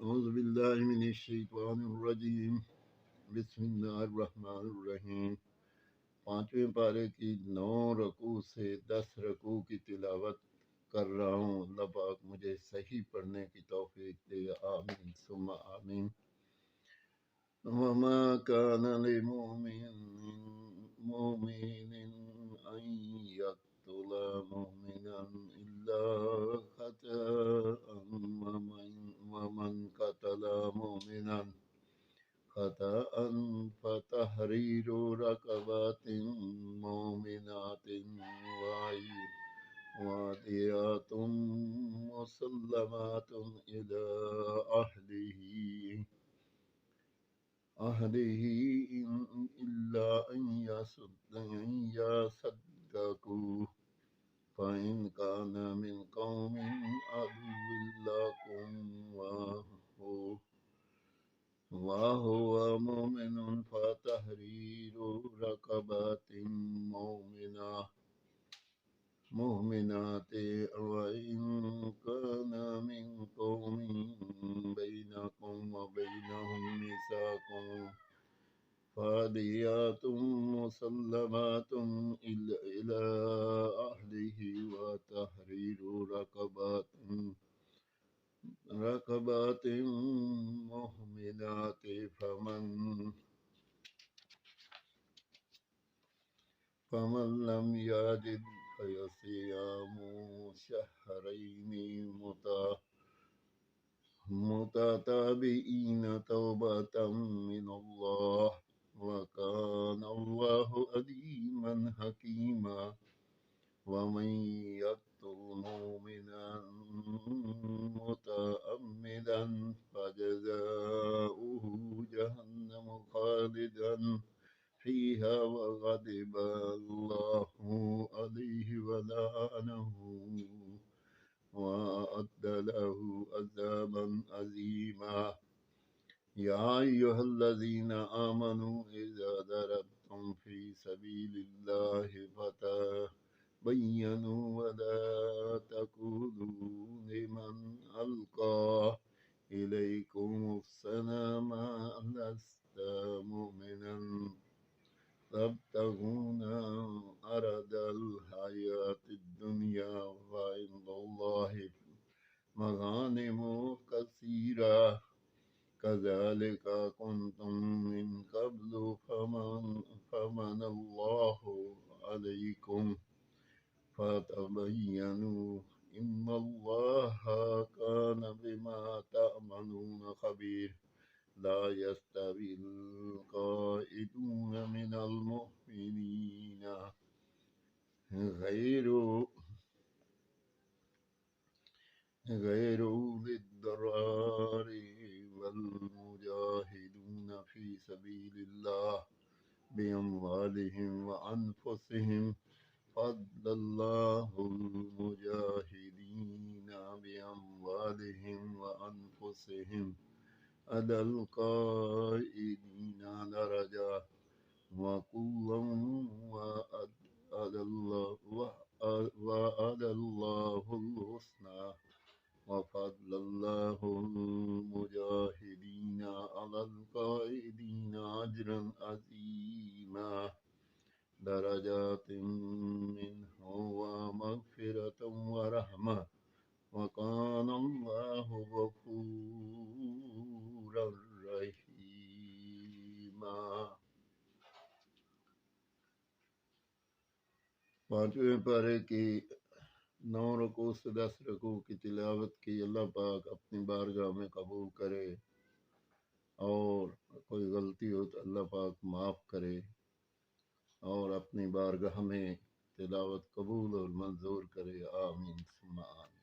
औज़ुबिल्लाहिमिनश्शैतानिर्रजीम बिस्मिल्लाहिर्रहमानिर्रहीम। पांचवें पारे की 9 रकू से 10 रकू की तिलावत कर रहा हूँ। अल्लाह पाक मुझे सही पढ़ने की तौफीक दे, आमीन सुम्मा आमीन। वमा कान लिमुमिनिन अन यक़्तुला मुमिनन इल्ला ख़ताअन वमन क़तला मुमिनन ख़ताअन फ़तहरीरु रक़बतिन मुमिनातिन वादियातुन मुसल्लमातुन इला अहलिही इल्ला अन यसद्दक़ू फ़इन कान मिन क़ौमिन अदुव्विन लकुम वहुवा मुमिनुन फ़तहरीरु रक़बतिन मुमिनातिन वइन कान मिन क़ौमिन बैनकुम व बैनहुम मिसाक़ुन फ़दियतुन मुसल्लमातुन इला अहलिही व तहरीरु रक़बतिन मुमिनातिन फमन लम यजिद फसियामु शहरैनि मुतताबिईन तौबतम मिनल्लाह व कान अल्लाहु अलीमन हकीमा। वमन यक़्तुल मुमिनन मुतअम्मिदन फजज़ाउहु जहन्नम खालिदन फ़ीहा वग़ज़िब अल्लाहु अलैहि वलअनहु वअद्द लहु अज़ाबन अज़ीमा। या अय्युहल्लज़ीना आमनू इज़ा दरबतुम फ़ी सबीलिल्लाहि फ़तबय्यनू वला तक़ूलू लिमन अल्क़ा इलैकुमुस्सलामा लस्त मुमिनन तबतगूना अरदल हयातिद दुनिया फ़इंदल्लाहि मग़ानिमु कसीरा कज़ालिका कुन्तुम मिन क़ब्लु फ़मन्नल्लाहु अलैकुम फ़तबय्यनू इन्नल्लाहा कान बिमा तअमलून ख़बीर। ला यस्तविल क़ाइदून मिनल मुमिनीना गैरु उलिद दरारी वल मुजाहिदून फ़ी सबीलिल्लाह बिअम्वालिहिम व अनफुसिहिम फ़द्दलल्लाहुल मुजाहिदीना बिअम्वालिहिम व अनफुसिहिम अलल क़ाइदीना दरजा व कुल्लन वअदल्लाहुल हुस्ना वफ़द्दलल्लाहुल मुजाहिदीना अलल क़ाइदीना अजरन अज़ीमा। दरजातिन मिन्हु व मग़फ़िरतन व रहमा व कानल्लाहु गफ़ूरर रहीमा। पांचवें पारे की 9 रकू से 10 रकू की तिलावत की। अल्लाह पाक अपनी बारगाह में कबूल करे और कोई गलती हो तो अल्लाह पाक माफ़ करे और अपनी बारगाह में तिलावत कबूल और मंजूर करे, आमीन सुम्मा आमीन।